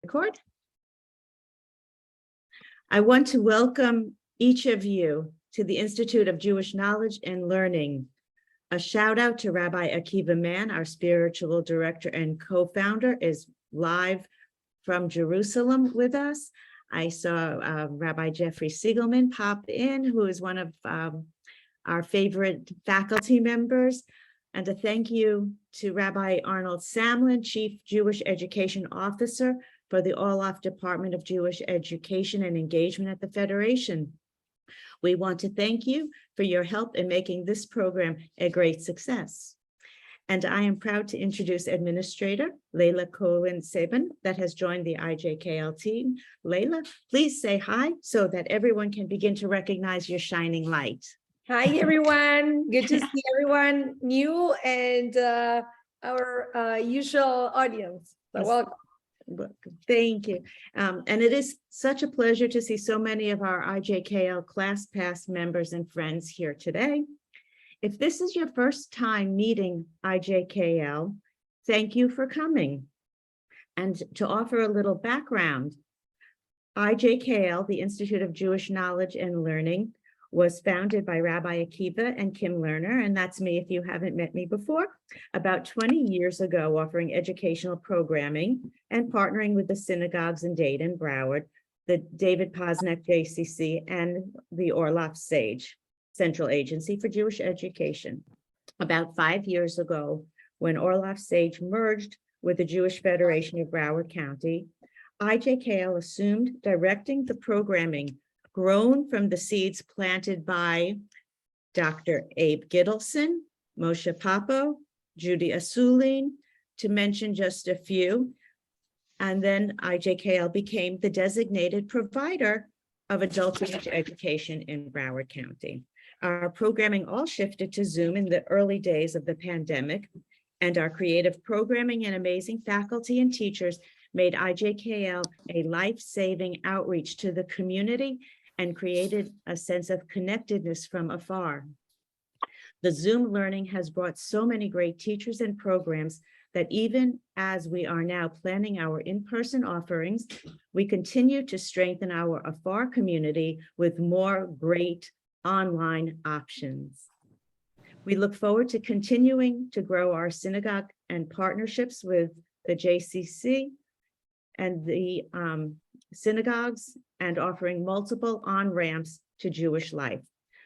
Record. I want to welcome each of you to the Institute of Jewish Knowledge and Learning. A shout out to Rabbi Akiva Mann, our spiritual director and co-founder, is live from Jerusalem with us. I saw Rabbi Jeffrey Siegelman pop in, who is one of our favorite faculty members. And a thank you to Rabbi Arnold Samlin, Chief Jewish Education Officer for the Orloff Department of Jewish Education and Engagement at the Federation. We want to thank you for your help in making this program a great success. And I am proud to introduce Administrator Leila Cohen-Sabin that has joined the IJKL team. Leila, please say hi so that everyone can begin to recognize your shining light. Hi, everyone. Good to see everyone new and our usual audience. So welcome. Thank you. And it is such a pleasure to see so many of our IJKL ClassPass members and friends here today. If this is your first time meeting IJKL, thank you for coming. And to offer a little background, IJKL, the Institute of Jewish Knowledge and Learning, was founded by Rabbi Akiva and Kim Lerner, and that's me if you haven't met me before, about 20 years ago, offering educational programming and partnering with the synagogues in Dayton, Broward, the David Posnack JCC, and the Orloff Sage Central Agency for Jewish Education. About 5 years ago, when Orloff Sage merged with the Jewish Federation of Broward County, IJKL assumed directing the programming grown from the seeds planted by Dr. Abe Gittleson, Moshe Papo, Judy Asulin, to mention just a few. And then IJKL became the designated provider of adult education in Broward County. Our programming all shifted to Zoom in the early days of the pandemic, and our creative programming and amazing faculty and teachers made IJKL a life-saving outreach to the community and created a sense of connectedness from afar. The Zoom learning has brought so many great teachers and programs that even as we are now planning our in-person offerings, we continue to strengthen our afar community with more great online options. We look forward to continuing to grow our synagogue and partnerships with the JCC and the synagogues and offering multiple on-ramps to Jewish life.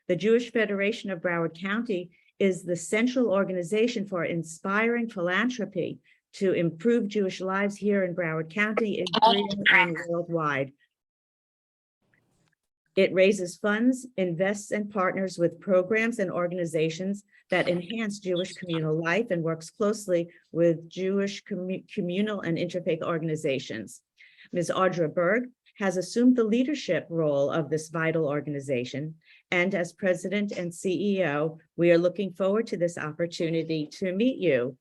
The Jewish Federation of Broward County is the central organization for inspiring philanthropy to improve Jewish lives here in Broward County and worldwide. It raises funds, invests and partners with programs and organizations that enhance Jewish communal life and works closely with Jewish communal and interfaith organizations. Ms. Audra Berg has assumed the leadership role of this vital organization. And as president and CEO, we are looking forward to this opportunity to meet you.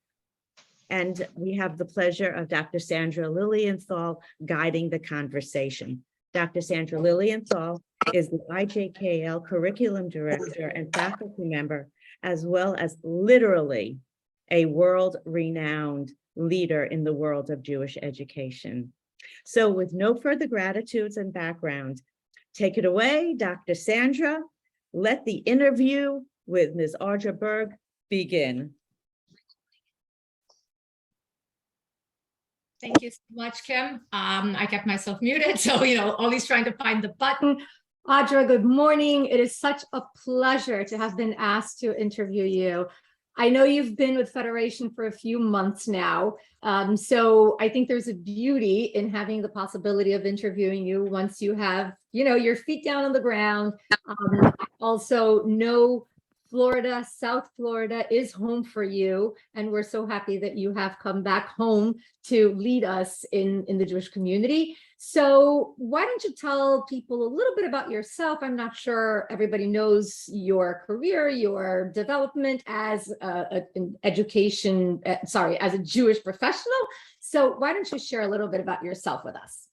And we have the pleasure of Dr. Sandra Lilienthal guiding the conversation. Dr. Sandra Lilienthal is the IJKL curriculum director and faculty member, as well as literally a world-renowned leader in the world of Jewish education. So with no further gratitudes and background, take it away, Dr. Sandra. Let the interview with Ms. Audra Berg begin. Thank you so much, Kim. I kept myself muted, so, always trying to find the button. Audra, good morning. It is such a pleasure to have been asked to interview you. I know you've been with Federation for a few months now, so I think there's a beauty in having the possibility of interviewing you once you have, your feet down on the ground. I also know Florida, South Florida is home for you, and we're so happy that you have come back home to lead us in the Jewish community. So why don't you tell people a little bit about yourself? I'm not sure everybody knows your career, your development as an education, as a Jewish professional. So why don't you share a little bit about yourself with us?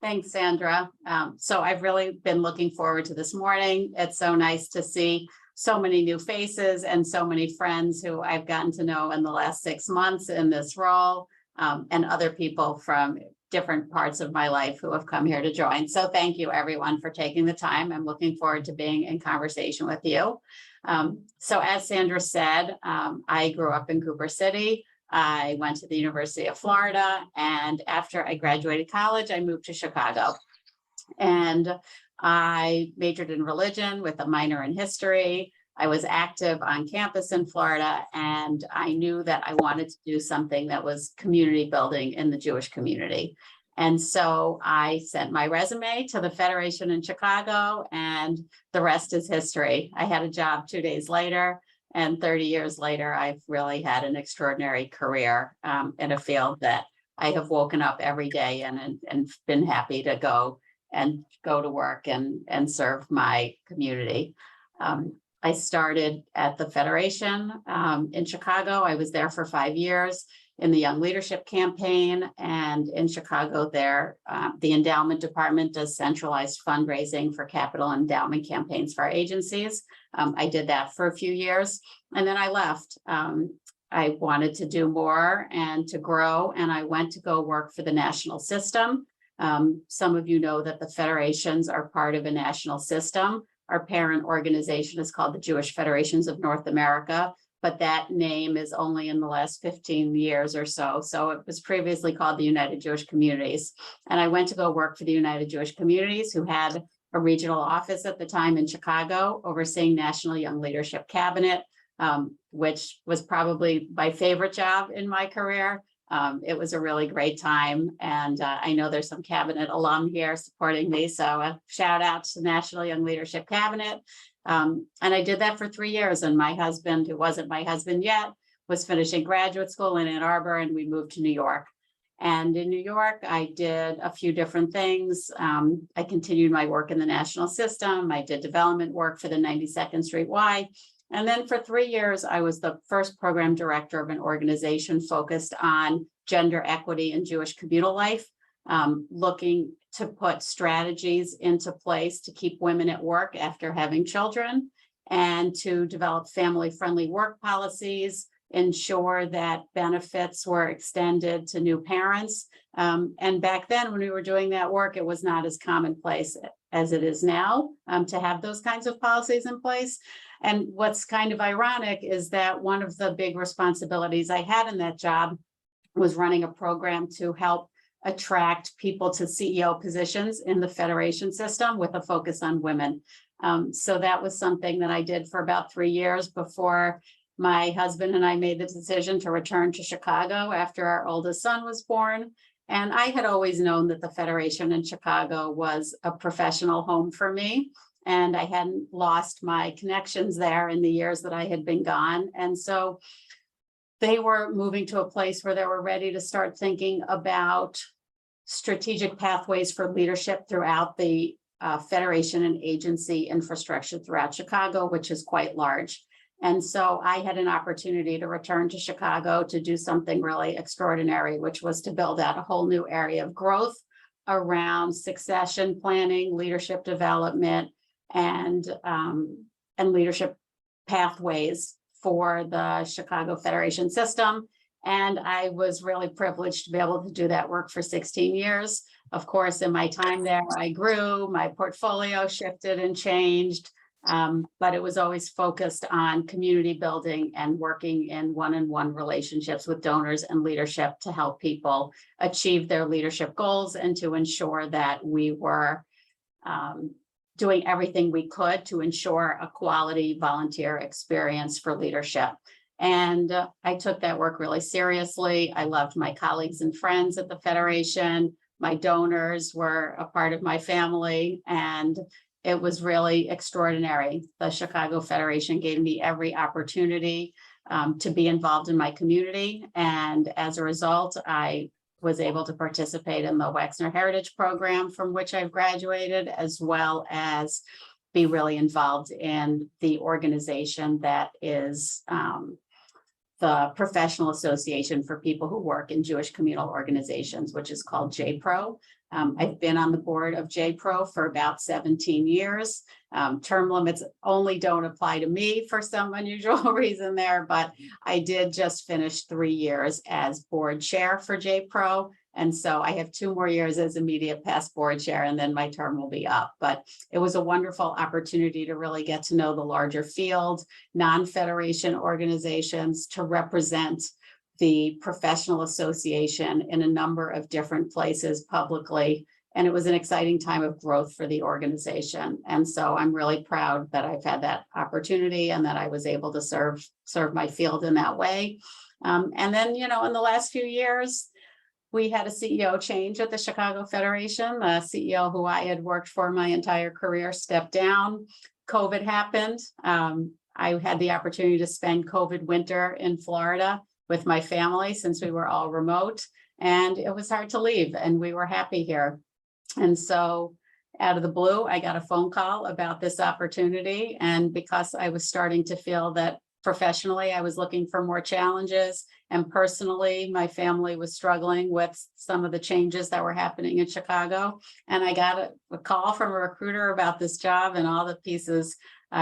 Thanks, Sandra. So I've really been looking forward to this morning. It's so nice to see so many new faces and so many friends who I've gotten to know in the last 6 months in this role, and other people from different parts of my life who have come here to join. So thank you everyone for taking the time. I'm looking forward to being in conversation with you. So as Sandra said, I grew up in Cooper City. I went to the University of Florida, and after I graduated college, I moved to Chicago. And I majored in religion with a minor in history. I was active on campus in Florida, and I knew that I wanted to do something that was community building in the Jewish community. And so I sent my resume to the Federation in Chicago, and the rest is history. I had a job 2 days later, and 30 years later, I've really had an extraordinary career in a field that I have woken up every day and been happy to go to work and serve my community. I started at the Federation in Chicago. I was there for 5 years in the Young Leadership Campaign, and in Chicago there, the endowment department does centralized fundraising for capital endowment campaigns for our agencies. I did that for a few years, and then I left. I wanted to do more and to grow, and I went to go work for the national system. Some of you know that the federations are part of a national system. Our parent organization is called the Jewish Federations of North America, but that name is only in the last 15 years or so. So it was previously called the United Jewish Communities. And I went to go work for the United Jewish Communities, who had a regional office at the time in Chicago, overseeing National Young Leadership Cabinet, which was probably my favorite job in my career. It was a really great time. And I know there's some cabinet alum here supporting me. So a shout out to the National Young Leadership Cabinet. And I did that for 3 years. And my husband, who wasn't my husband yet, was finishing graduate school in Ann Arbor, and we moved to New York. And in New York, I did a few different things. I continued my work in the national system. I did development work for the 92nd Street Y. And then for 3 years, I was the first program director of an organization focused on gender equity in Jewish communal life, looking to put strategies into place to keep women at work after having children, and to develop family-friendly work policies, ensure that benefits were extended to new parents. And back then, when we were doing that work, it was not as commonplace as it is now to have those kinds of policies in place. And what's kind of ironic is that one of the big responsibilities I had in that job was running a program to help attract people to CEO positions in the federation system with a focus on women. So that was something that I did for about 3 years before my husband and I made the decision to return to Chicago after our oldest son was born. And I had always known that the Federation in Chicago was a professional home for me, and I hadn't lost my connections there in the years that I had been gone. And so they were moving to a place where they were ready to start thinking about strategic pathways for leadership throughout the Federation and agency infrastructure throughout Chicago, which is quite large. And so I had an opportunity to return to Chicago to do something really extraordinary, which was to build out a whole new area of growth around succession planning, leadership development, and leadership pathways for the Chicago Federation system. And I was really privileged to be able to do that work for 16 years. Of course, in my time there, I grew, my portfolio shifted and changed. But it was always focused on community building and working in one-on-one relationships with donors and leadership to help people achieve their leadership goals, and to ensure that we were doing everything we could to ensure a quality volunteer experience for leadership. And I took that work really seriously. I loved my colleagues and friends at the Federation. My donors were a part of my family, and it was really extraordinary. The Chicago Federation gave me every opportunity to be involved in my community. And as a result, I was able to participate in the Wexner Heritage Program, from which I've graduated, as well as be really involved in the organization that is the Professional Association for People Who Work in Jewish Communal Organizations, which is called JPRO. I've been on the board of JPRO for about 17 years. Term limits only don't apply to me for some unusual reason there, but I did just finish 3 years as board chair for JPRO. And so I have 2 more years as immediate past board chair, and then my term will be up. But it was a wonderful opportunity to really get to know the larger field, non-federation organizations, to represent the professional association in a number of different places publicly. And it was an exciting time of growth for the organization. And so I'm really proud that I've had that opportunity and that I was able to serve my field in that way. And then, in the last few years, we had a CEO change at the Chicago Federation. The CEO who I had worked for my entire career stepped down. COVID happened. I had the opportunity to spend COVID winter in Florida with my family since we were all remote, and it was hard to leave, and we were happy here. And so out of the blue, I got a phone call about this opportunity. And because I was starting to feel that professionally, I was looking for more challenges, and personally, my family was struggling with some of the changes that were happening in Chicago. And I got a call from a recruiter about this job, and all the pieces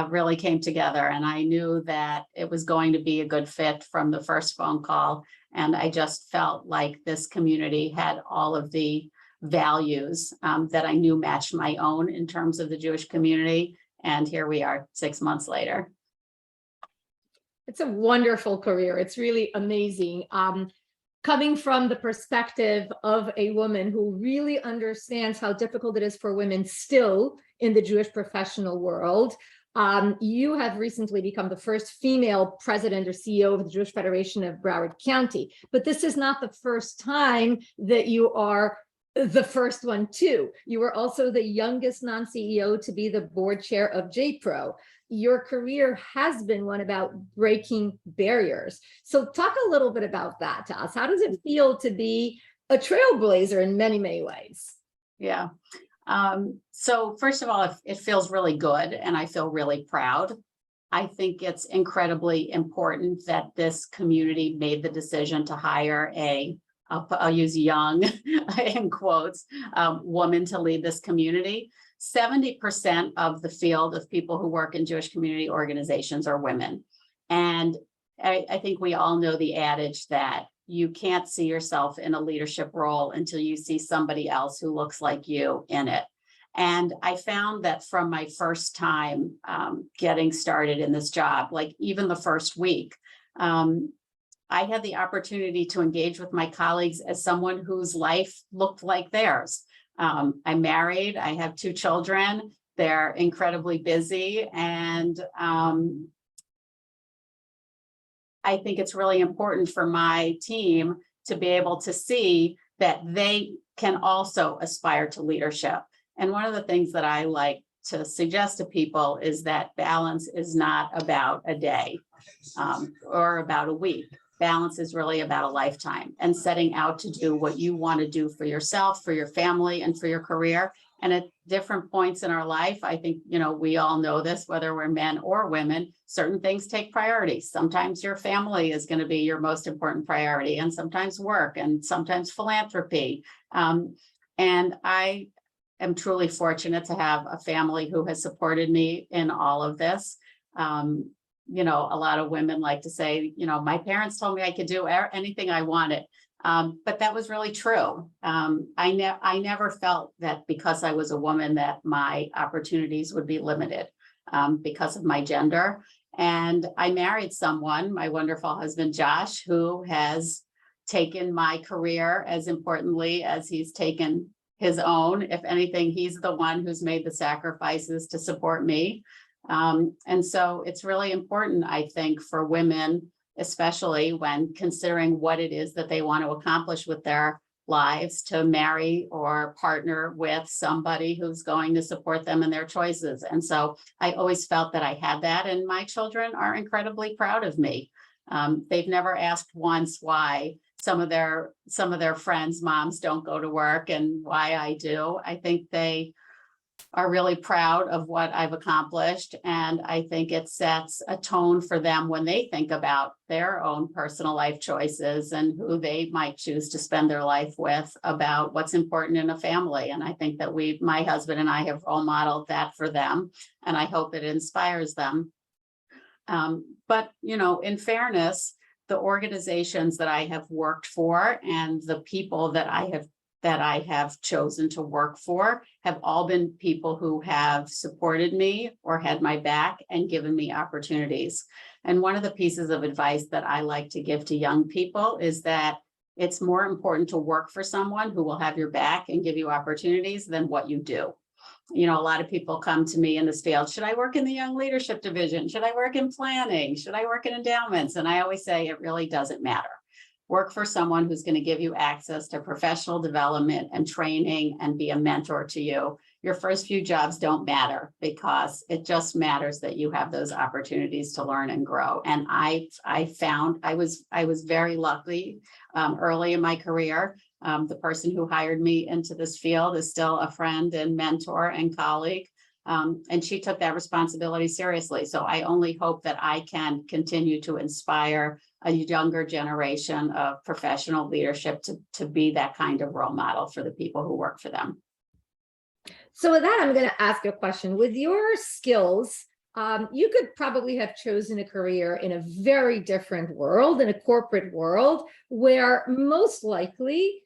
really came together. And I knew that it was going to be a good fit from the first phone call. And I just felt like this community had all of the values that I knew matched my own in terms of the Jewish community. And here we are 6 months later. It's a wonderful career. It's really amazing. Coming from the perspective of a woman who really understands how difficult it is for women still in the Jewish professional world. You have recently become the first female president or CEO of the Jewish Federation of Broward County, but this is not the first time that you are the first one too. You were also the youngest non-CEO to be the board chair of JPRO. Your career has been one about breaking barriers. So talk a little bit about that to us. How does it feel to be a trailblazer in many, many ways? Yeah. So first of all, it feels really good, and I feel really proud. I think it's incredibly important that this community made the decision to hire I'll use young in quotes, woman to lead this community. 70% of the field of people who work in Jewish community organizations are women. And I think we all know the adage that you can't see yourself in a leadership role until you see somebody else who looks like you in it. And I found that from my first time getting started in this job, like even the first week, I had the opportunity to engage with my colleagues as someone whose life looked like theirs. I'm married, I have 2 children, they're incredibly busy, and I think it's really important for my team to be able to see that they can also aspire to leadership. And one of the things that I like to suggest to people is that balance is not about a day or about a week. Balance is really about a lifetime, and setting out to do what you want to do for yourself, for your family, and for your career. And at different points in our life, I think, we all know this, whether we're men or women, certain things take priority. Sometimes your family is going to be your most important priority, and sometimes work, and sometimes philanthropy. And I am truly fortunate to have a family who has supported me in all of this. A lot of women like to say, my parents told me I could do anything I wanted. But that was really true. I never felt that because I was a woman that my opportunities would be limited because of my gender. And I married someone, my wonderful husband, Josh, who has taken my career as importantly as he's taken his own. If anything, he's the one who's made the sacrifices to support me. And so it's really important, I think, for women, especially when considering what it is that they want to accomplish with their lives, to marry or partner with somebody who's going to support them in their choices. And so I always felt that I had that, and my children are incredibly proud of me. They've never asked once why some of their friends' moms don't go to work and why I do. I think they are really proud of what I've accomplished. And I think it sets a tone for them when they think about their own personal life choices and who they might choose to spend their life with, about what's important in a family. And I think that my husband and I have role modeled that for them, and I hope it inspires them. But, in fairness, the organizations that I have worked for and the people that I have chosen to work for have all been people who have supported me or had my back and given me opportunities. And one of the pieces of advice that I like to give to young people is that it's more important to work for someone who will have your back and give you opportunities than what you do. You know, a lot of people come to me in this field. Should I work in the young leadership division? Should I work in planning? Should I work in endowments? And I always say it really doesn't matter. Work for someone who's going to give you access to professional development and training and be a mentor to you. Your first few jobs don't matter because it just matters that you have those opportunities to learn and grow. And I found I was very lucky early in my career. The person who hired me into this field is still a friend and mentor and colleague. And she took that responsibility seriously. So I only hope that I can continue to inspire a younger generation of professional leadership to be that kind of role model for the people who work for them. So with that, I'm going to ask you a question. With your skills, you could probably have chosen a career in a very different world, in a corporate world, where most likely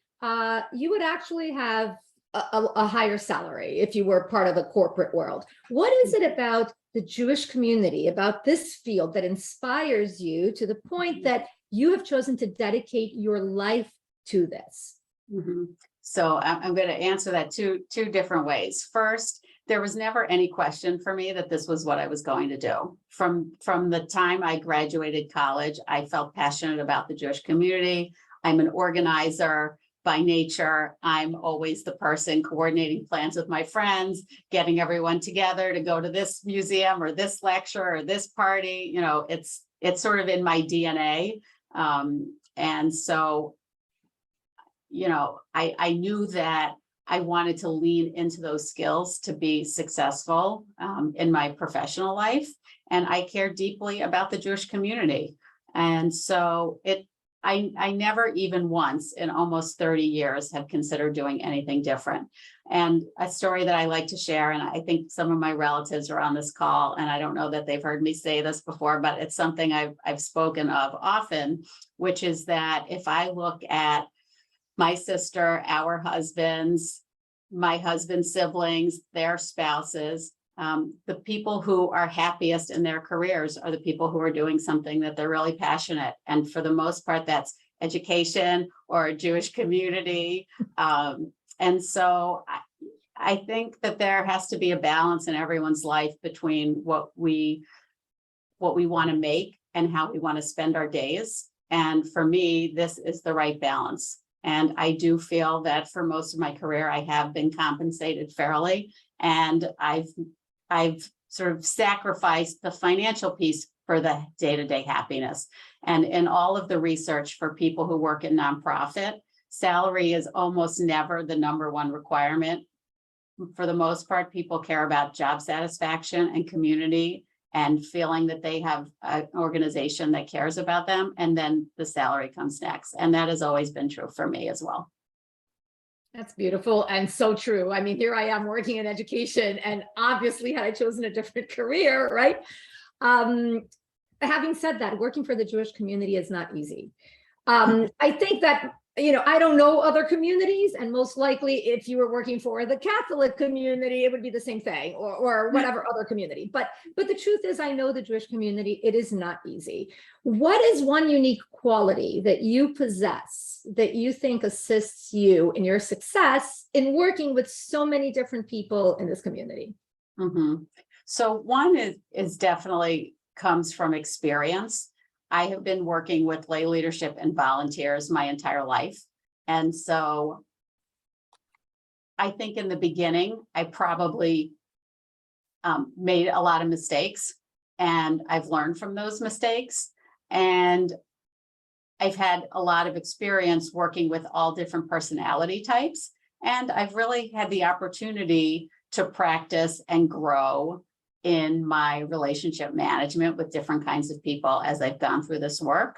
you would actually have a higher salary if you were part of a corporate world. What is it about the Jewish community, about this field, that inspires you to the point that you have chosen to dedicate your life to this? Mm-hmm. So I'm going to answer that two different ways. First, there was never any question for me that this was what I was going to do. From the time I graduated college, I felt passionate about the Jewish community. I'm an organizer by nature. I'm always the person coordinating plans with my friends, getting everyone together to go to this museum or this lecture or this party. You know, it's sort of in my DNA. And so, you know, I knew that I wanted to lean into those skills to be successful in my professional life. And I care deeply about the Jewish community. And so I never even once in almost 30 years have considered doing anything different. And a story that I like to share, and I think some of my relatives are on this call, and I don't know that they've heard me say this before, but it's something I've spoken of often, which is that if I look at my sister, our husbands, my husband's siblings, their spouses, the people who are happiest in their careers are the people who are doing something that they're really passionate. And for the most part, that's education or a Jewish community. And so I think that there has to be a balance in everyone's life between what we want to make and how we want to spend our days. And for me, this is the right balance. And I do feel that for most of my career, I have been compensated fairly. And I've sort of sacrificed the financial piece for the day-to-day happiness. And in all of the research for people who work in nonprofit, salary is almost never the number one requirement. For the most part, people care about job satisfaction and community and feeling that they have an organization that cares about them. And then the salary comes next. And that has always been true for me as well. That's beautiful and so true. I mean, here I am working in education, and obviously had I chosen a different career, right? Having said that, working for the Jewish community is not easy. I think that, you know, I don't know other communities, and most likely if you were working for the Catholic community, it would be the same thing, or whatever other community. But the truth is, I know the Jewish community, it is not easy. What is one unique quality that you possess that you think assists you in your success in working with so many different people in this community? Mm-hmm. So one is definitely comes from experience. I have been working with lay leadership and volunteers my entire life. And so I think in the beginning, I probably made a lot of mistakes, and I've learned from those mistakes. And I've had a lot of experience working with all different personality types. And I've really had the opportunity to practice and grow in my relationship management with different kinds of people as I've gone through this work.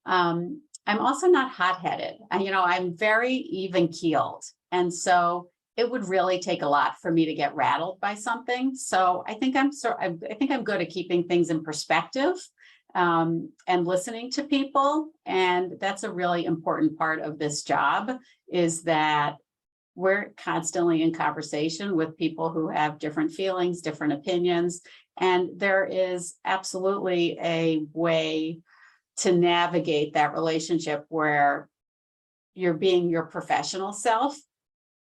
I'm also not hot-headed. I'm very even-keeled. And so it would really take a lot for me to get rattled by something. So I think I'm good at keeping things in perspective. and listening to people. And that's a really important part of this job, is that we're constantly in conversation with people who have different feelings, different opinions, and there is absolutely a way to navigate that relationship where you're being your professional self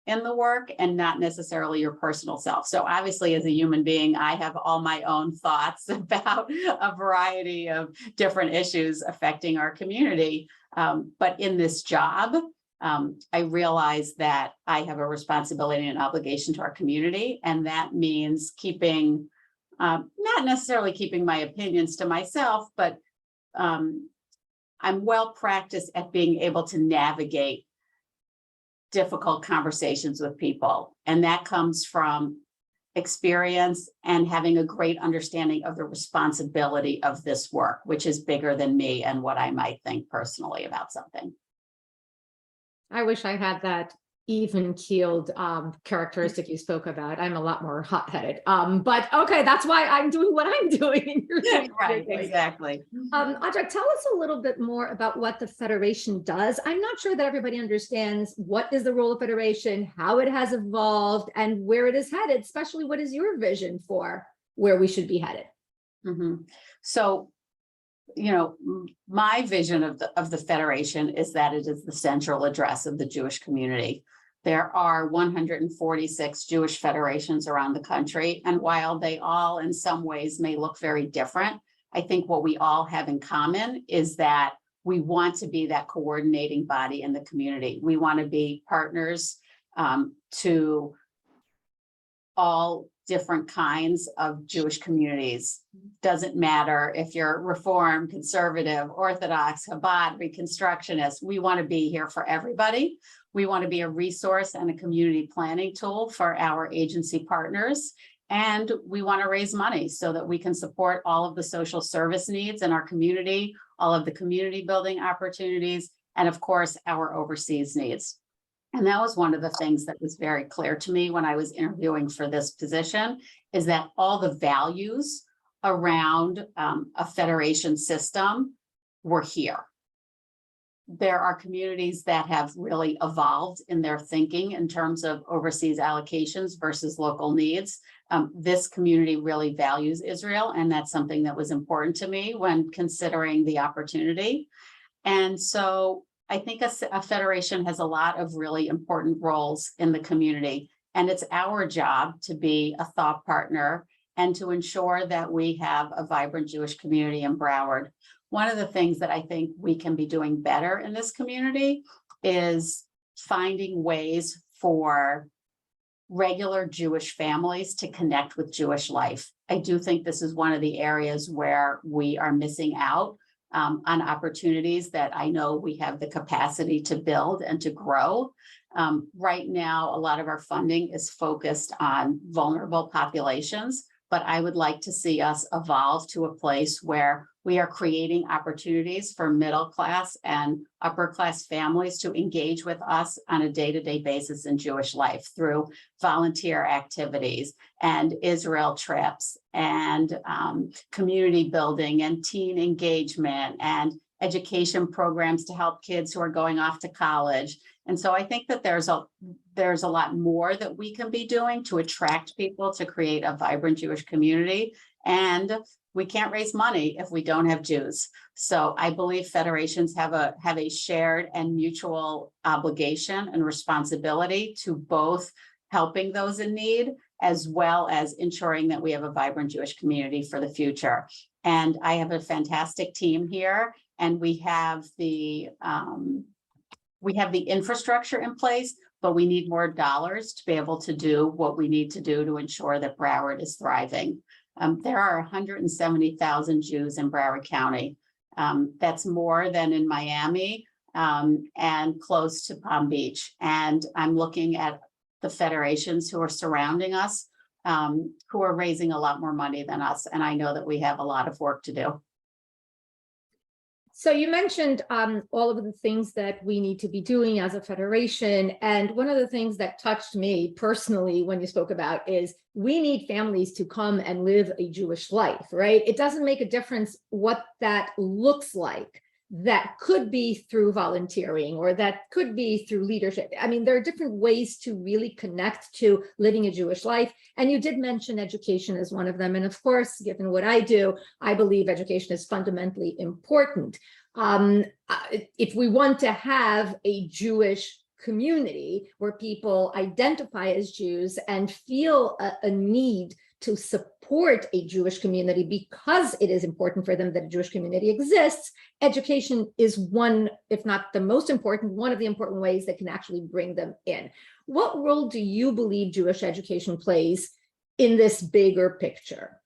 in the work and not necessarily your personal self. So obviously, as a human being, I have all my own thoughts about a variety of different issues affecting our community. But in this job, I realize that I have a responsibility and obligation to our community, and that means keeping, not necessarily keeping my opinions to myself, but I'm well practiced at being able to navigate difficult conversations with people. And that comes from experience and having a great understanding of the responsibility of this work, which is bigger than me and what I might think personally about something. I wish I had that even-keeled characteristic you spoke about. I'm a lot more hot-headed. But okay, that's why I'm doing what I'm doing. And you're doing what Right, you're doing. exactly. Audra, tell us a little bit more about what the Federation does. I'm not sure that everybody understands what is the role of Federation, how it has evolved, and where it is headed, especially what is your vision for where we should be headed? So, you know, my vision of the Federation is that it is the central address of the Jewish community. There are 146 Jewish federations around the country, and while they all in some ways may look very different, I think what we all have in common is that we want to be that coordinating body in the community. We want to be partners to all different kinds of Jewish communities. Doesn't matter if you're Reform, Conservative, Orthodox, Chabad, Reconstructionist, we want to be here for everybody. We want to be a resource and a community planning tool for our agency partners. And we want to raise money so that we can support all of the social service needs in our community, all of the community building opportunities, and of course, our overseas needs. And that was one of the things that was very clear to me when I was interviewing for this position, is that all the values around a federation system were here. There are communities that have really evolved in their thinking in terms of overseas allocations versus local needs. This community really values Israel, and that's something that was important to me when considering the opportunity. And so I think a federation has a lot of really important roles in the community, and it's our job to be a thought partner and to ensure that we have a vibrant Jewish community in Broward. One of the things that I think we can be doing better in this community is finding ways for regular Jewish families to connect with Jewish life. I do think this is one of the areas where we are missing out on opportunities that I know we have the capacity to build and to grow. Right now, a lot of our funding is focused on vulnerable populations, but I would like to see us evolve to a place where we are creating opportunities for middle class and upper class families to engage with us on a day-to-day basis in Jewish life through volunteer activities and Israel trips and community building and teen engagement and education programs to help kids who are going off to college. And so I think that there's a lot more that we can be doing to attract people to create a vibrant Jewish community. And we can't raise money if we don't have Jews. So I believe federations have a shared and mutual obligation and responsibility to both helping those in need, as well as ensuring that we have a vibrant Jewish community for the future. And I have a fantastic team here, and we have the infrastructure in place, but we need more dollars to be able to do what we need to do to ensure that Broward is thriving. There are 170,000 Jews in Broward County. That's more than in Miami and close to Palm Beach. And I'm looking at the federations who are surrounding us, who are raising a lot more money than us. And I know that we have a lot of work to do. So you mentioned all of the things that we need to be doing as a federation. And one of the things that touched me personally when you spoke about is we need families to come and live a Jewish life, right? It doesn't make a difference what that looks like. That could be through volunteering or that could be through leadership. I mean, there are different ways to really connect to living a Jewish life. And you did mention education as one of them. And of course, given what I do, I believe education is fundamentally important. If we want to have a Jewish community where people identify as Jews and feel a need to support a Jewish community because it is important for them that a Jewish community exists, education is one, if not the most important, one of the important ways that can actually bring them in. What role do you believe Jewish education plays in this bigger picture?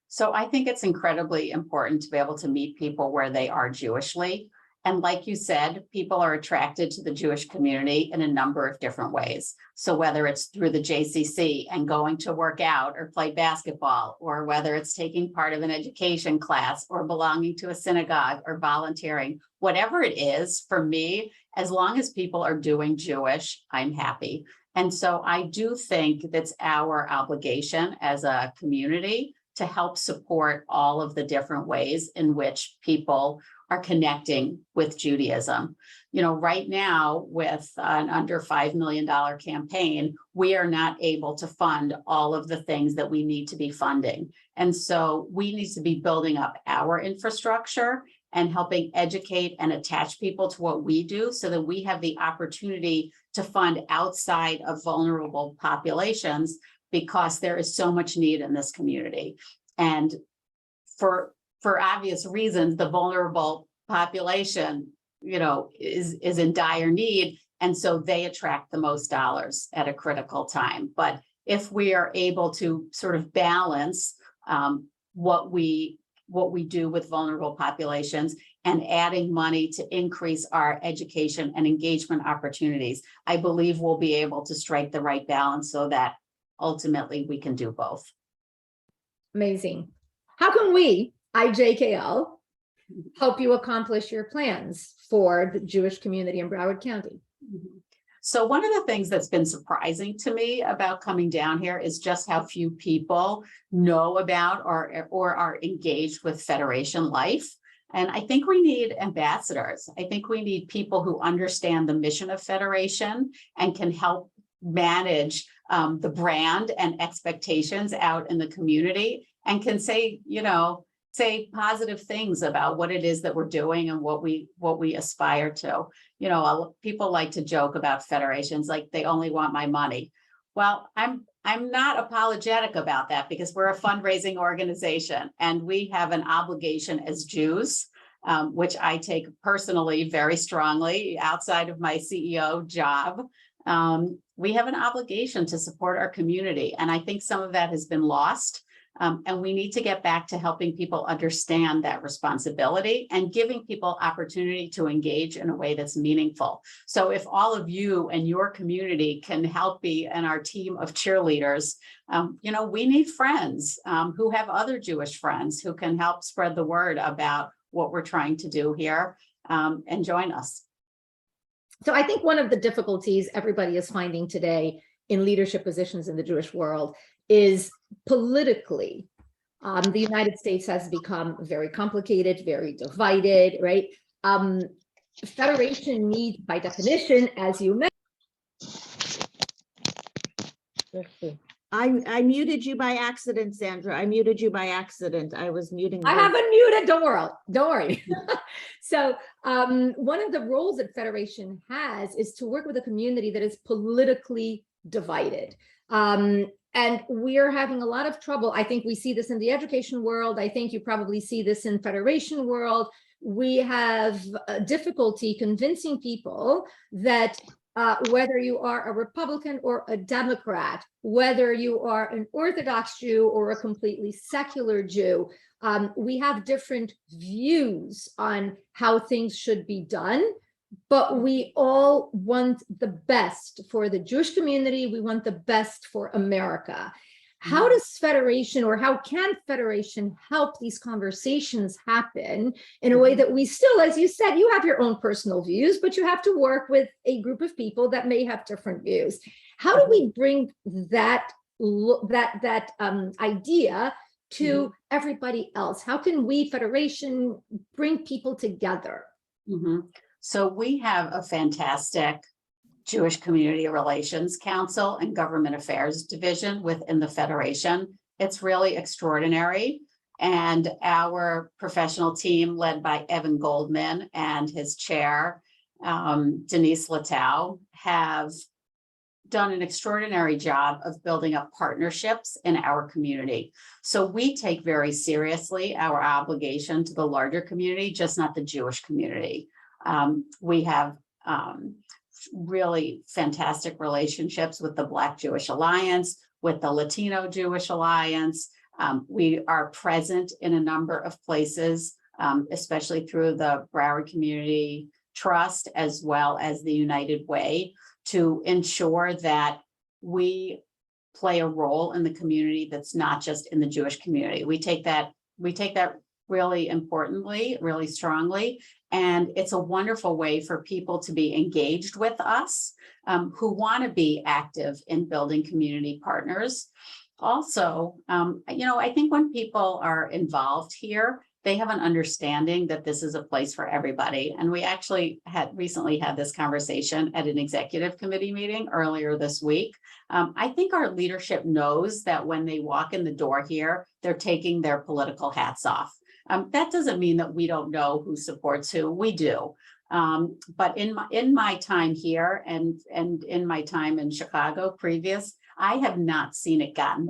So I think it's incredibly important to be able to meet people where they are Jewishly. And like you said, people are attracted to the Jewish community in a number of different ways. So whether it's through the JCC and going to work out or play basketball, or whether it's taking part of an education class or belonging to a synagogue or volunteering, whatever it is, for me, as long as people are doing Jewish, I'm happy. And so I do think that's our obligation as a community to help support all of the different ways in which people are connecting with Judaism. You know, right now with an under $5 million campaign, we are not able to fund all of the things that we need to be funding. And so we need to be building up our infrastructure and helping educate and attach people to what we do so that we have the opportunity to fund outside of vulnerable populations, because there is so much need in this community. And for obvious reasons, the vulnerable population, you know, is in dire need. And so they attract the most dollars at a critical time. But if we are able to sort of balance what we do with vulnerable populations and adding money to increase our education and engagement opportunities, I believe we'll be able to strike the right balance so that ultimately we can do both. Amazing. How can we, IJKL, help you accomplish your plans for the Jewish community in Broward County? So one of the things that's been surprising to me about coming down here is just how few people know about or are engaged with Federation life. And I think we need ambassadors. I think we need people who understand the mission of Federation and can help manage the brand and expectations out in the community, and can say, you know, say positive things about what it is that we're doing and what we aspire to. You know, people like to joke about federations like they only want my money. Well, I'm not apologetic about that, because we're a fundraising organization and we have an obligation as Jews, which I take personally very strongly outside of my CEO job. We have an obligation to support our community. And I think some of that has been lost. And we need to get back to helping people understand that responsibility and giving people opportunity to engage in a way that's meaningful. So if all of you and your community can help be in our team of cheerleaders, you know, we need friends who have other Jewish friends who can help spread the word about what we're trying to do here, and join us. So I think one of the difficulties everybody is finding today in leadership positions in the Jewish world is politically, the United States has become very complicated, very divided, right? Federation needs, by definition, as you mentioned. I muted you by accident, Sandra. I muted you by accident. I was muting. I haven't muted, don't worry. So one of the roles that Federation has is to work with a community that is politically divided. And we're having a lot of trouble. I think we see this in the education world. I think you probably see this in Federation world. We have difficulty convincing people that whether you are a Republican or a Democrat, whether you are an Orthodox Jew or a completely secular Jew, we have different views on how things should be done. But we all want the best for the Jewish community. We want the best for America. How does Federation, or how can Federation help these conversations happen in a way that we still, as you said, you have your own personal views, but you have to work with a group of people that may have different views. How do we bring that idea to everybody else? How can we, Federation, bring people together? So we have a fantastic Jewish Community Relations Council and Government Affairs Division within the Federation. It's really extraordinary. And our professional team, led by Evan Goldman and his chair, Denise Latow, have done an extraordinary job of building up partnerships in our community. So we take very seriously our obligation to the larger community, just not the Jewish community. We have really fantastic relationships with the Black Jewish Alliance, with the Latino Jewish Alliance. We are present in a number of places, especially through the Broward Community Trust, as well as the United Way, to ensure that we play a role in the community that's not just in the Jewish community. We take that really importantly, really strongly. And it's a wonderful way for people to be engaged with us, who want to be active in building community partners. Also, I think when people are involved here, they have an understanding that this is a place for everybody. And we actually recently had this conversation at an executive committee meeting earlier this week. I think our leadership knows that when they walk in the door here, they're taking their political hats off. That doesn't mean that we don't know who supports who. We do. But in my time here and in my time in Chicago previous, I have not seen it get in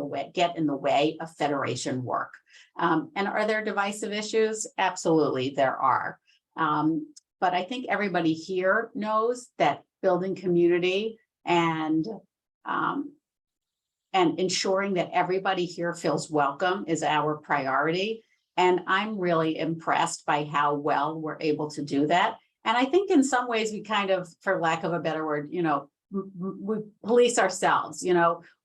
the way of Federation work. And are there divisive issues? Absolutely, there are. But I think everybody here knows that building community and ensuring that everybody here feels welcome is our priority. And I'm really impressed by how well we're able to do that. And I think in some ways we kind of, for lack of a better word, we police ourselves,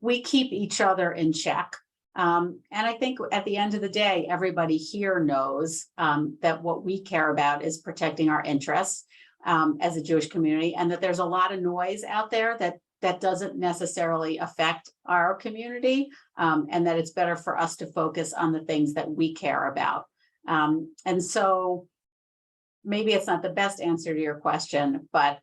we keep each other in check. And I think at the end of the day, everybody here knows that what we care about is protecting our interests as a Jewish community, and that there's a lot of noise out there that doesn't necessarily affect our community, and that it's better for us to focus on the things that we care about. And so maybe it's not the best answer to your question, but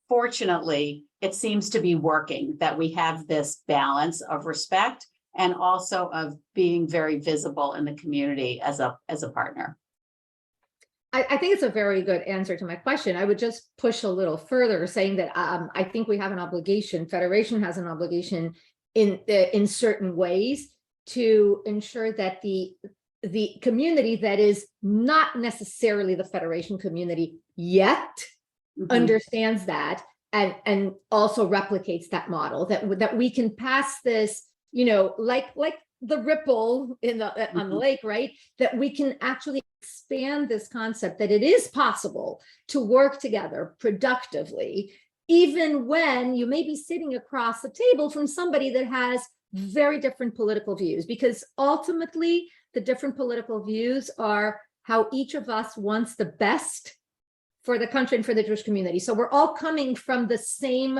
fortunately, it seems to be working, that we have this balance of respect and also of being very visible in the community as a partner. I think it's a very good answer to my question. I would just push a little further, saying that I think we have an obligation, Federation has an obligation in certain ways to ensure that the community that is not necessarily the Federation community yet understands that and also replicates that model, that we can pass this, like the ripple in on the lake, right? That we can actually expand this concept, that it is possible to work together productively, even when you may be sitting across the table from somebody that has very different political views, because ultimately the different political views are how each of us wants the best for the country and for the Jewish community. So we're all coming from the same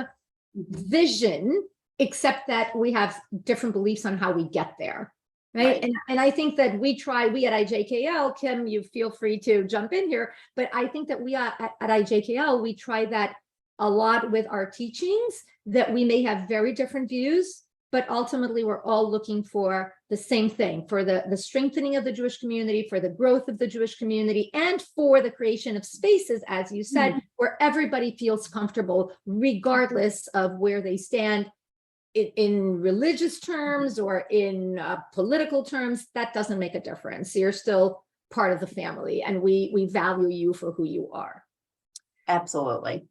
vision, except that we have different beliefs on how we get there, right? And I think that we at IJKL, Kim, you feel free to jump in here, but I think that we at IJKL, we try that a lot with our teachings, that we may have very different views, but ultimately we're all looking for the same thing, for the strengthening of the Jewish community, for the growth of the Jewish community, and for the creation of spaces, as you said, where everybody feels comfortable, regardless of where they stand in religious terms or in political terms. That doesn't make a difference. You're still part of the family, and we value you for who you are. Absolutely.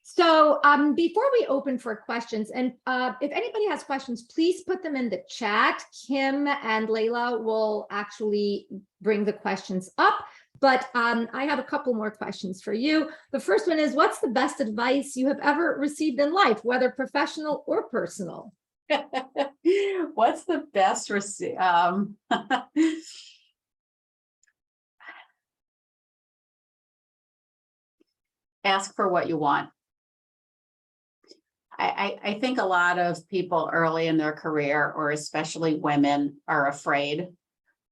So before we open for questions, and if anybody has questions, please put them in the chat. Kim and Layla will actually bring the questions up, but I have a couple more questions for you. The first one is, what's the best advice you have ever received in life, whether professional or personal? What's the best ask for what you want. I think a lot of people early in their career, or especially women, are afraid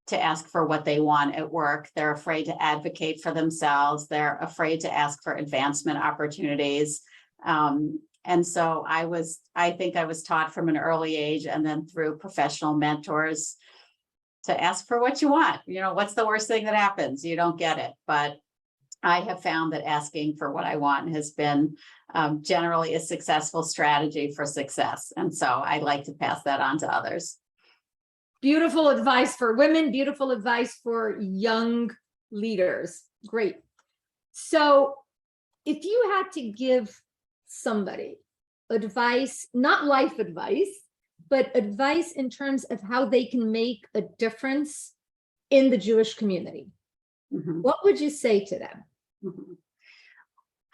to ask for what they want at work. They're afraid to advocate for themselves. They're afraid to ask for advancement opportunities. And so I think I was taught from an early age, and then through professional mentors, to ask for what you want. You know, what's the worst thing that happens? You don't get it. But I have found that asking for what I want has been generally a successful strategy for success. And so I like to pass that on to others. Beautiful advice for women, beautiful advice for young leaders. Great. So if you had to give somebody advice, not life advice, but advice in terms of how they can make a difference in the Jewish community, what would you say to them?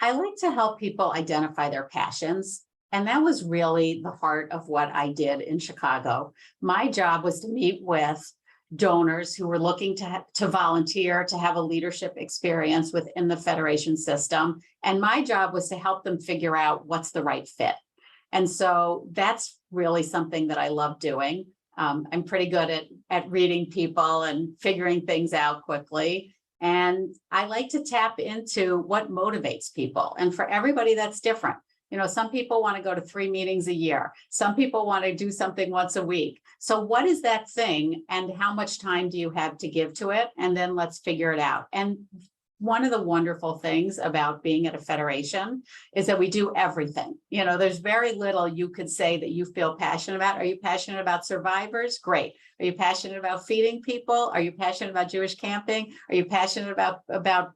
I like to help people identify their passions. And that was really the heart of what I did in Chicago. My job was to meet with donors who were looking to volunteer, to have a leadership experience within the Federation system. And my job was to help them figure out what's the right fit. And so that's really something that I love doing. I'm pretty good at reading people and figuring things out quickly. And I like to tap into what motivates people. And for everybody, that's different. You know, some people want to go to 3 meetings a year. Some people want to do something once a week. So what is that thing, and how much time do you have to give to it? And then let's figure it out. And one of the wonderful things about being at a federation is that we do everything. You know, there's very little you could say that you feel passionate about. Are you passionate about survivors? Great. Are you passionate about feeding people? Are you passionate about Jewish camping? Are you passionate about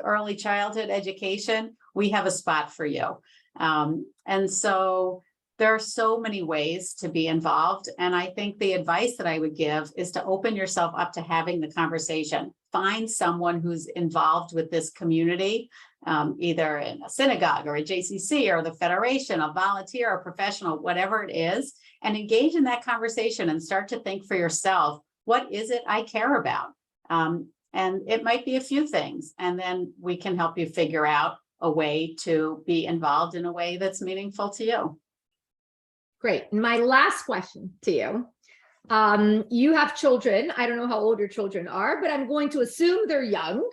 early childhood education? We have a spot for you. And so there are so many ways to be involved. And I think the advice that I would give is to open yourself up to having the conversation. Find someone who's involved with this community, either in a synagogue or a JCC or the Federation, a volunteer, a professional, whatever it is, and engage in that conversation and start to think for yourself, what is it I care about? And it might be a few things, and then we can help you figure out a way to be involved in a way that's meaningful to you. Great. My last question to you. You have children. I don't know how old your children are, but I'm going to assume they're young.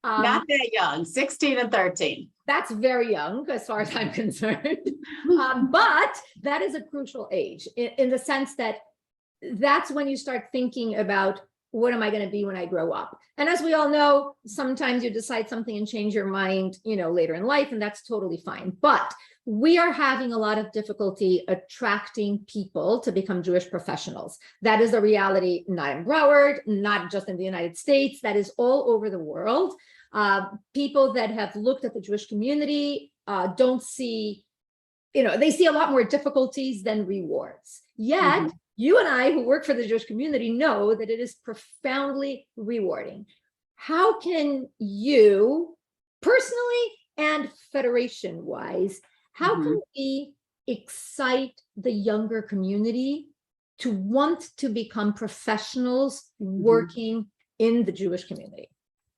Not that young, 16 and 13. That's very young as far as I'm concerned. But that is a crucial age in the sense that that's when you start thinking about, what am I going to be when I grow up? And as we all know, sometimes you decide something and change your mind, you know, later in life, and that's totally fine. But we are having a lot of difficulty attracting people to become Jewish professionals. That is the reality, not in Broward, not just in the United States, that is all over the world. People that have looked at the Jewish community don't see, you know, they see a lot more difficulties than rewards. Yet, you and I, who work for the Jewish community, know that it is profoundly rewarding. How can you, personally and federation-wise, how can we excite the younger community to want to become professionals working in the Jewish community?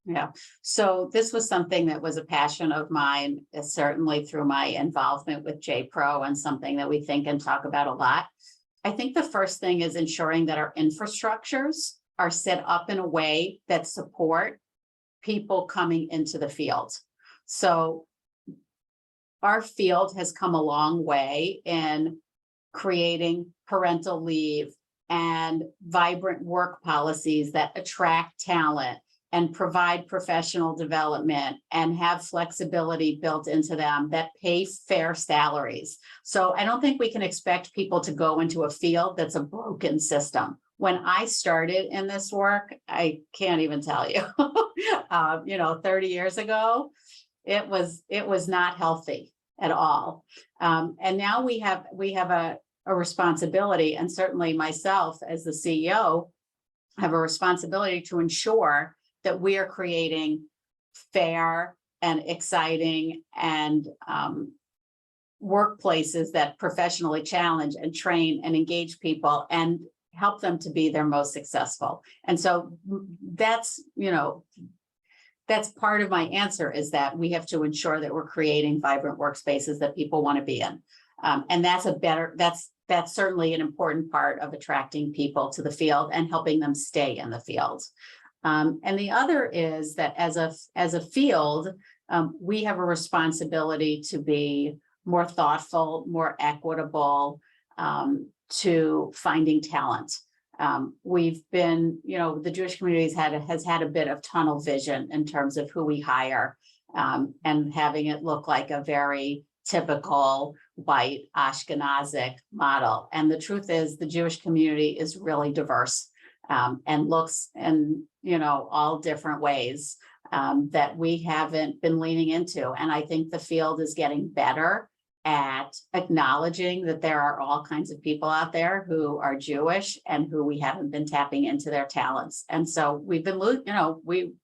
Yeah, so this was something that was a passion of mine, certainly through my involvement with JPRO, and something that we think and talk about a lot. I think the first thing is ensuring that our infrastructures are set up in a way that support people coming into the field. So our field has come a long way in creating parental leave and vibrant work policies that attract talent and provide professional development and have flexibility built into them that pay fair salaries. So I don't think we can expect people to go into a field that's a broken system. When I started in this work, I can't even tell you, 30 years ago, it was not healthy at all. And now we have a responsibility, and certainly myself as the CEO have a responsibility to ensure that we are creating fair and exciting and workplaces that professionally challenge and train and engage people and help them to be their most successful. And so that's, that's part of my answer, is that we have to ensure that we're creating vibrant workspaces that people want to be in. And that's certainly an important part of attracting people to the field and helping them stay in the field. And the other is that as a field, we have a responsibility to be more thoughtful, more equitable, to finding talent. We've been, the Jewish community has had a bit of tunnel vision in terms of who we hire, and having it look like a very typical white Ashkenazic model. And the truth is, the Jewish community is really diverse, and looks in, all different ways, that we haven't been leaning into. And I think the field is getting better at acknowledging that there are all kinds of people out there who are Jewish and who we haven't been tapping into their talents. And so we've been,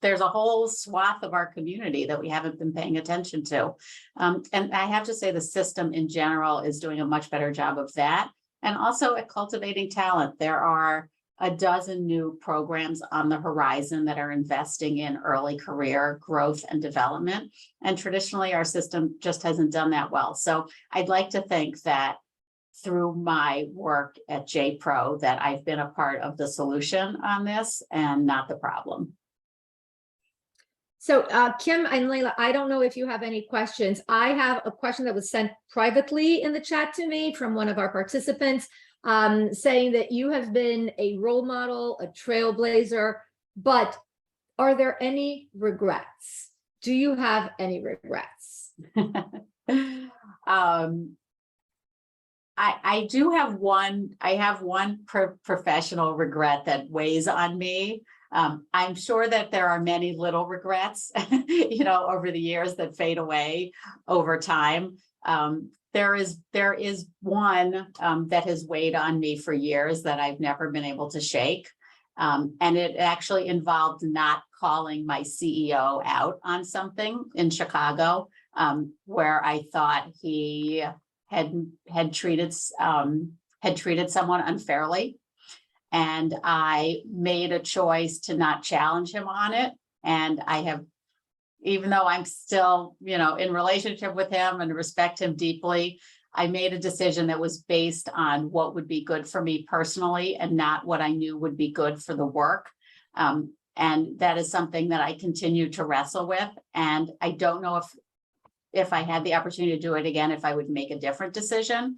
there's a whole swath of our community that we haven't been paying attention to. And I have to say the system in general is doing a much better job of that. And also at cultivating talent. There are a dozen new programs on the horizon that are investing in early career growth and development. And traditionally, our system just hasn't done that well. So I'd like to think that through my work at JPro, that I've been a part of the solution on this and not the problem. So Kim and Leila, I don't know if you have any questions. I have a question that was sent privately in the chat to me from one of our participants, saying that you have been a role model, a trailblazer, but are there any regrets? Do you have any regrets? I do have one. I have one professional regret that weighs on me. I'm sure that there are many little regrets, over the years that fade away over time. There is one that has weighed on me for years that I've never been able to shake. And it actually involved not calling my CEO out on something in Chicago, where I thought he had treated someone unfairly. And I made a choice to not challenge him on it. And I have, even though I'm still, in relationship with him and respect him deeply, I made a decision that was based on what would be good for me personally and not what I knew would be good for the work. And that is something that I continue to wrestle with. And I don't know if I had the opportunity to do it again, if I would make a different decision.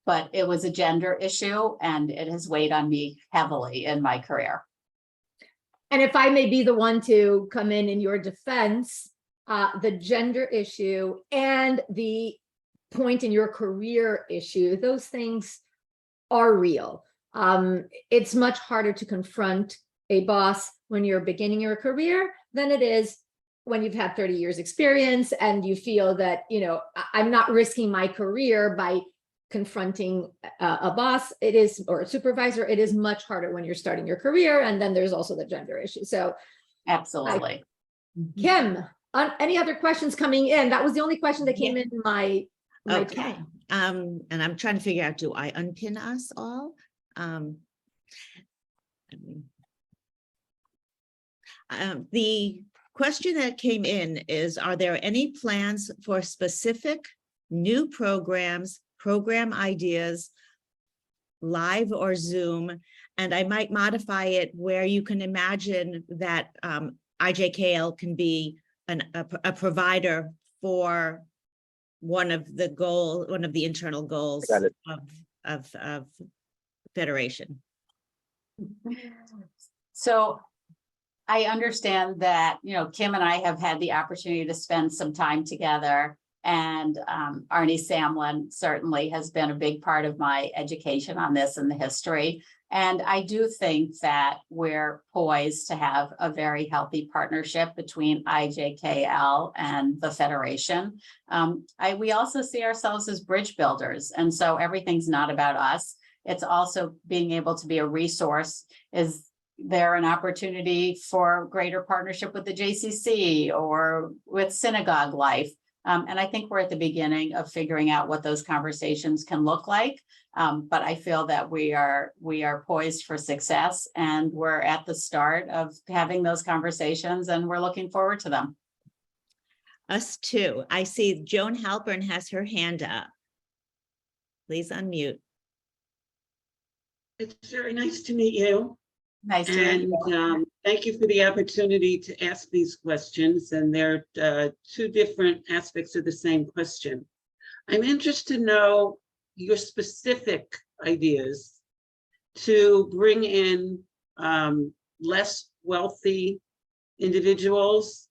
But it was a gender issue and it has weighed on me heavily in my career. And if I may be the one to come in your defense, the gender issue and the point in your career issue, those things are real. It's much harder to confront a boss when you're beginning your career than it is when you've had 30 years experience and you feel that, I'm not risking my career by confronting a boss, or a supervisor. It is much harder when you're starting your career. And then there's also the gender issue. So absolutely. Kim, any other questions coming in? That was the only question that came in my Okay. chat. And I'm trying to figure out, do I unpin us all? The question that came in is, are there any plans for specific new programs, program ideas, live or Zoom? And I might modify it where you can imagine that IJKL can be a provider for one of the internal goals of Federation. So I understand that, Kim and I have had the opportunity to spend some time together, and Arnie Samlin certainly has been a big part of my education on this and the history. And I do think that we're poised to have a very healthy partnership between IJKL and the Federation. We also see ourselves as bridge builders. And so everything's not about us. It's also being able to be a resource. Is there an opportunity for greater partnership with the JCC or with Synagogue Life? And I think we're at the beginning of figuring out what those conversations can look like. But I feel that we are poised for success, and we're at the start of having those conversations, and we're looking forward to them. Us too. I see Joan Halpern has her hand up. Please unmute. It's very nice to meet you. Nice to meet And you. thank you for the opportunity to ask these questions. And they're two different aspects of the same question. I'm interested to know your specific ideas to bring in less wealthy individuals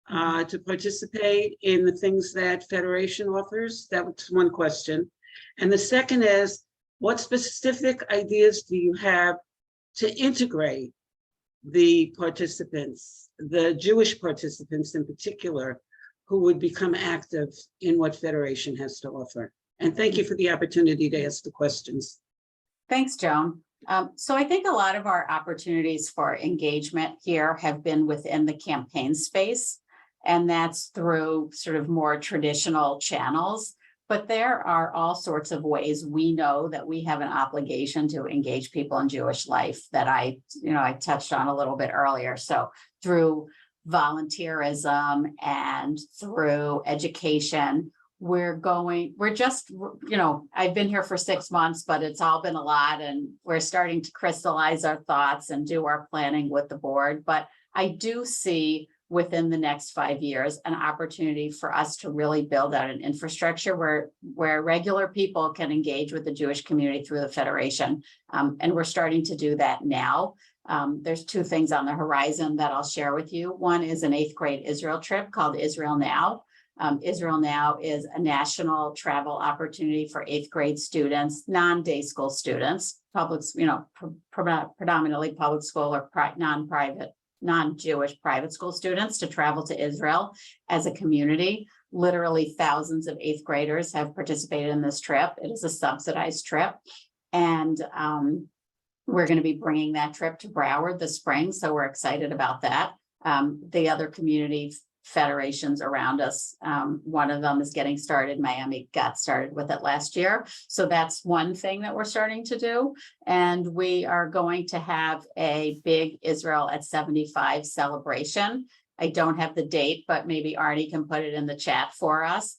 to participate in the things that Federation offers. That was one question. And the second is, what specific ideas do you have to integrate the participants, the Jewish participants in particular, who would become active in what Federation has to offer? And thank you for the opportunity to ask the questions. Thanks, Joan. So I think a lot of our opportunities for engagement here have been within the campaign space, and that's through sort of more traditional channels. But there are all sorts of ways we know that we have an obligation to engage people in Jewish life that I touched on a little bit earlier. So through volunteerism and through education, I've been here for 6 months, but it's all been a lot, and we're starting to crystallize our thoughts and do our planning with the board. But I do see within the next 5 years an opportunity for us to really build out an infrastructure where regular people can engage with the Jewish community through the Federation. And we're starting to do that now. There's two things on the horizon that I'll share with you. One is an 8th grade Israel trip called Israel Now. Israel Now is a national travel opportunity for 8th grade students, non-day school students, predominantly public school or non-Jewish private school students, to travel to Israel as a community. Literally thousands of 8th graders have participated in this trip. It is a subsidized trip. And we're going to be bringing that trip to Broward this spring. So we're excited about that. The other community federations around us, one of them is getting started. Miami got started with it last year. So that's one thing that we're starting to do. And we are going to have a big Israel at 75 celebration. I don't have the date, but maybe Arnie can put it in the chat for us.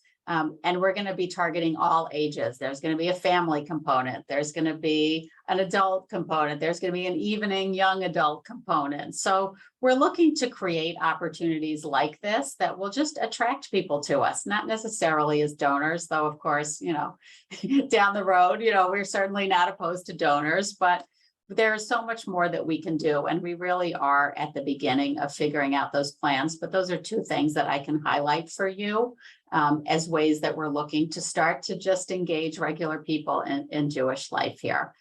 And we're going to be targeting all ages. There's going to be a family component. There's going to be an adult component. There's going to be an evening young adult component. So we're looking to create opportunities like this that will just attract people to us, not necessarily as donors, though, of course, down the road, we're certainly not opposed to donors, but there's so much more that we can do. And we really are at the beginning of figuring out those plans. But those are two things that I can highlight for you as ways that we're looking to start to just engage regular people in Jewish life here.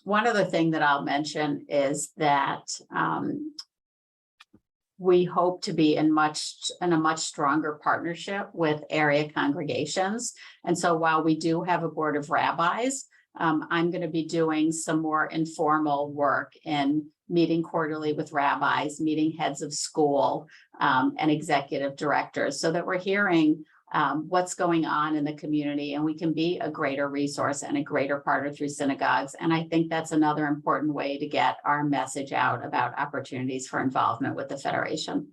One other thing that I'll mention is that we hope to be in a much stronger partnership with area congregations. And so while we do have a board of rabbis, I'm going to be doing some more informal work in meeting quarterly with rabbis, meeting heads of school and executive directors, so that we're hearing what's going on in the community, and we can be a greater resource and a greater partner through synagogues. And I think that's another important way to get our message out about opportunities for involvement with the Federation.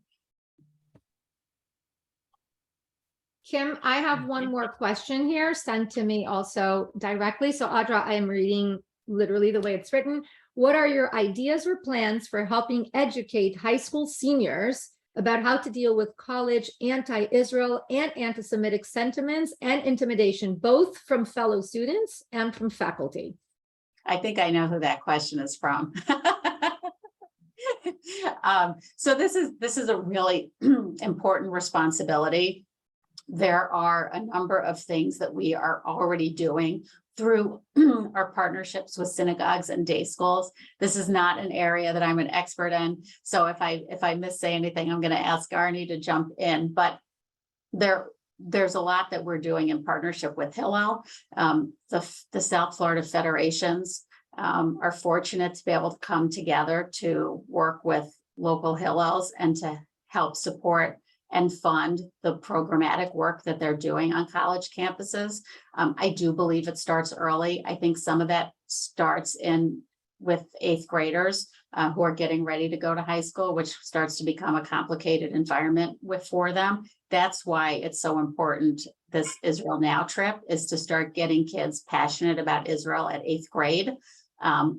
Kim, I have one more question here sent to me also directly. So Audra, I am reading literally the way it's written. What are your ideas or plans for helping educate high school seniors about how to deal with college anti-Israel and anti-Semitic sentiments and intimidation, both from fellow students and from faculty? I think I know who that question is from. So this is a really important responsibility. There are a number of things that we are already doing through our partnerships with synagogues and day schools. This is not an area that I'm an expert in. So if I miss anything, I'm going to ask Arnie to jump in. But there's a lot that we're doing in partnership with Hillel. The South Florida Federations are fortunate to be able to come together to work with local Hillels and to help support and fund the programmatic work that they're doing on college campuses. I do believe it starts early. I think some of that starts with 8th graders who are getting ready to go to high school, which starts to become a complicated environment for them. That's why it's so important. This Israel Now trip is to start getting kids passionate about Israel at 8th grade.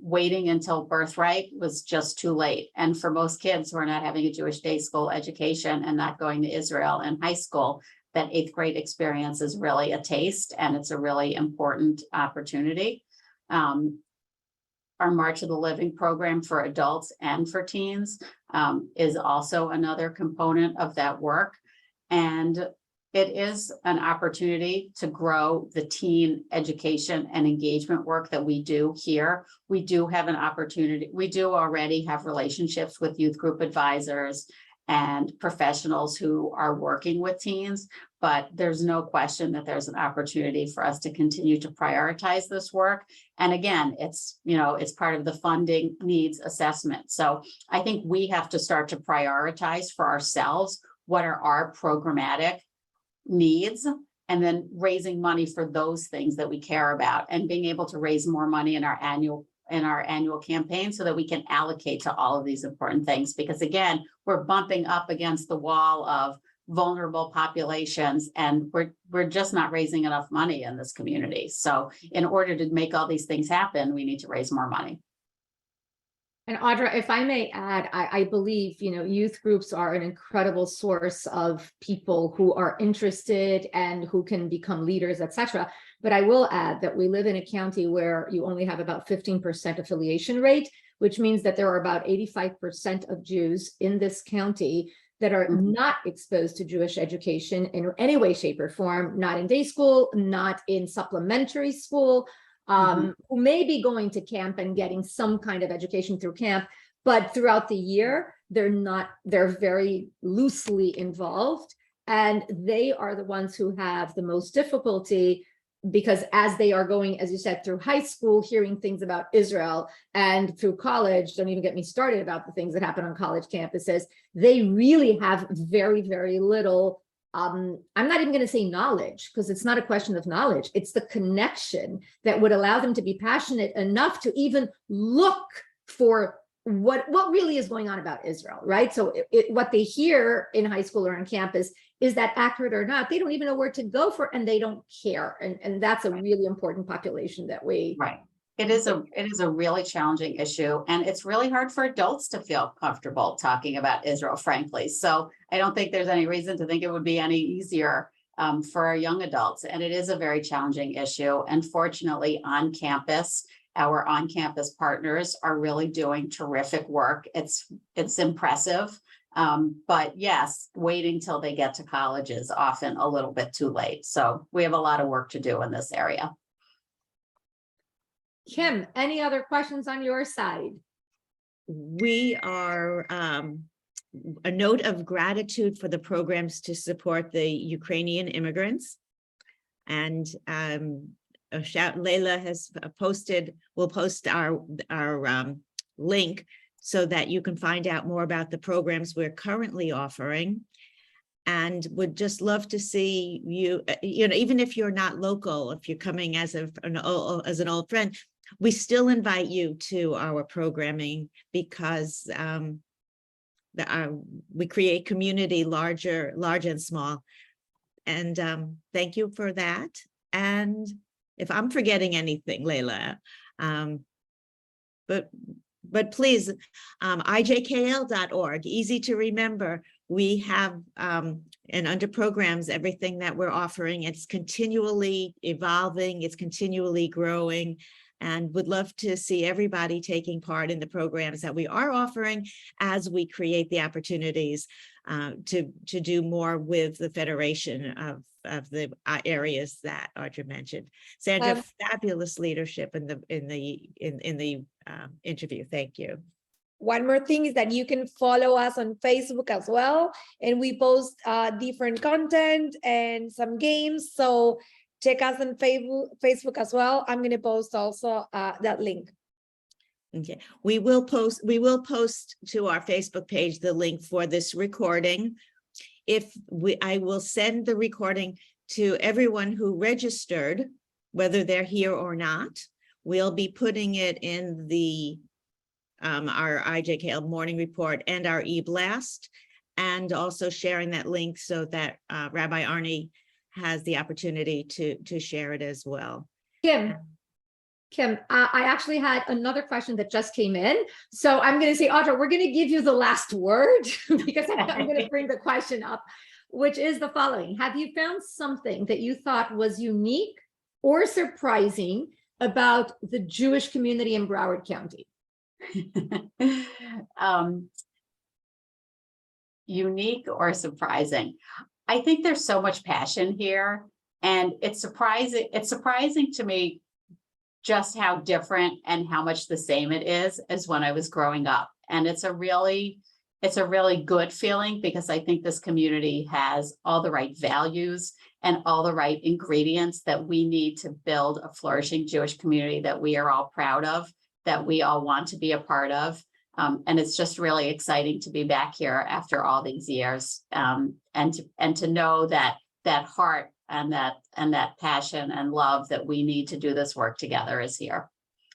Waiting until birthright was just too late. And for most kids who are not having a Jewish day school education and not going to Israel in high school, that 8th grade experience is really a taste, and it's a really important opportunity. Our March of the Living program for adults and for teens is also another component of that work. And it is an opportunity to grow the teen education and engagement work that we do here. We do have an opportunity. We do already have relationships with youth group advisors and professionals who are working with teens, but there's no question that there's an opportunity for us to continue to prioritize this work. And again, it's part of the funding needs assessment. So I think we have to start to prioritize for ourselves what are our programmatic needs, and then raising money for those things that we care about, and being able to raise more money in our annual campaign so that we can allocate to all of these important things. Because again, we're bumping up against the wall of vulnerable populations, and we're just not raising enough money in this community. So in order to make all these things happen, we need to raise more money. And Audra, if I may add, I believe, youth groups are an incredible source of people who are interested and who can become leaders, etc. But I will add that we live in a county where you only have about 15% affiliation rate, which means that there are about 85% of Jews in this county that are not exposed to Jewish education in any way, shape, or form, not in day school, not in supplementary school, who may be going to camp and getting some kind of education through camp, but throughout the year, they're very loosely involved. And they are the ones who have the most difficulty, because as they are going, as you said, through high school, hearing things about Israel, and through college, don't even get me started about the things that happen on college campuses, they really have very, very little I'm not even going to say knowledge, because it's not a question of knowledge. It's the connection that would allow them to be passionate enough to even look for what really is going on about Israel, right? So what they hear in high school or on campus, is that accurate or not? They don't even know where to go for, and they don't care. And that's a really important population that we. Right. It is a really challenging issue, and it's really hard for adults to feel comfortable talking about Israel, frankly. So I don't think there's any reason to think it would be any easier for our young adults. And it is a very challenging issue. And fortunately, on campus, our on-campus partners are really doing terrific work. It's impressive. But yes, waiting till they get to college is often a little bit too late. So we have a lot of work to do in this area. Kim, any other questions on your side? We are a note of gratitude for the programs to support the Ukrainian immigrants. And a shout, Layla has posted, we'll post our link so that you can find out more about the programs we're currently offering. And would just love to see you, even if you're not local, if you're coming as an old friend, we still invite you to our programming, because we create community large and small. And thank you for that. And if I'm forgetting anything, Layla, but please, IJKL.org, easy to remember. We have, and under programs, everything that we're offering, it's continually evolving, it's continually growing, and would love to see everybody taking part in the programs that we are offering as we create the opportunities to do more with the Federation of the areas that Audra mentioned. Sandra, fabulous leadership in the interview. Thank you. One more thing is that you can follow us on Facebook as well, and we post different content and some games. So check us on Facebook as well. I'm going to post also that link. Okay, we will post to our Facebook page the link for this recording. I will send the recording to everyone who registered, whether they're here or not. We'll be putting it in the our IJKL morning report and our e-blast, and also sharing that link so that Rabbi Arnie has the opportunity to share it as well. Kim, I actually had another question that just came in. So I'm going to say, Audra, we're going to give you the last word because I'm going to bring the question up, which is the following. Have you found something that you thought was unique or surprising about the Jewish community in Broward County? Unique or surprising? I think there's so much passion here, and it's surprising to me just how different and how much the same it is as when I was growing up. And it's a really good feeling, because I think this community has all the right values and all the right ingredients that we need to build a flourishing Jewish community that we are all proud of, that we all want to be a part of. And it's just really exciting to be back here after all these years, and to know that heart and that passion and love that we need to do this work together is here.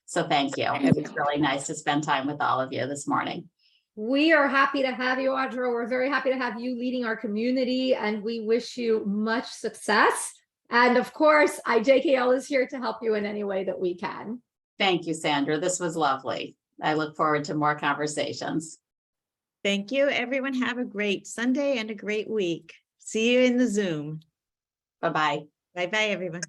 So thank you. It was really nice to spend time with all of you this morning. We are happy to have you, Audra. We're very happy to have you leading our community, and we wish you much success. And of course, IJKL is here to help you in any way that we can. Thank you, Sandra. This was lovely. I look forward to more conversations. Thank you, everyone. Have a great Sunday and a great week. See you in the Zoom. Bye-bye. Bye-bye, everyone.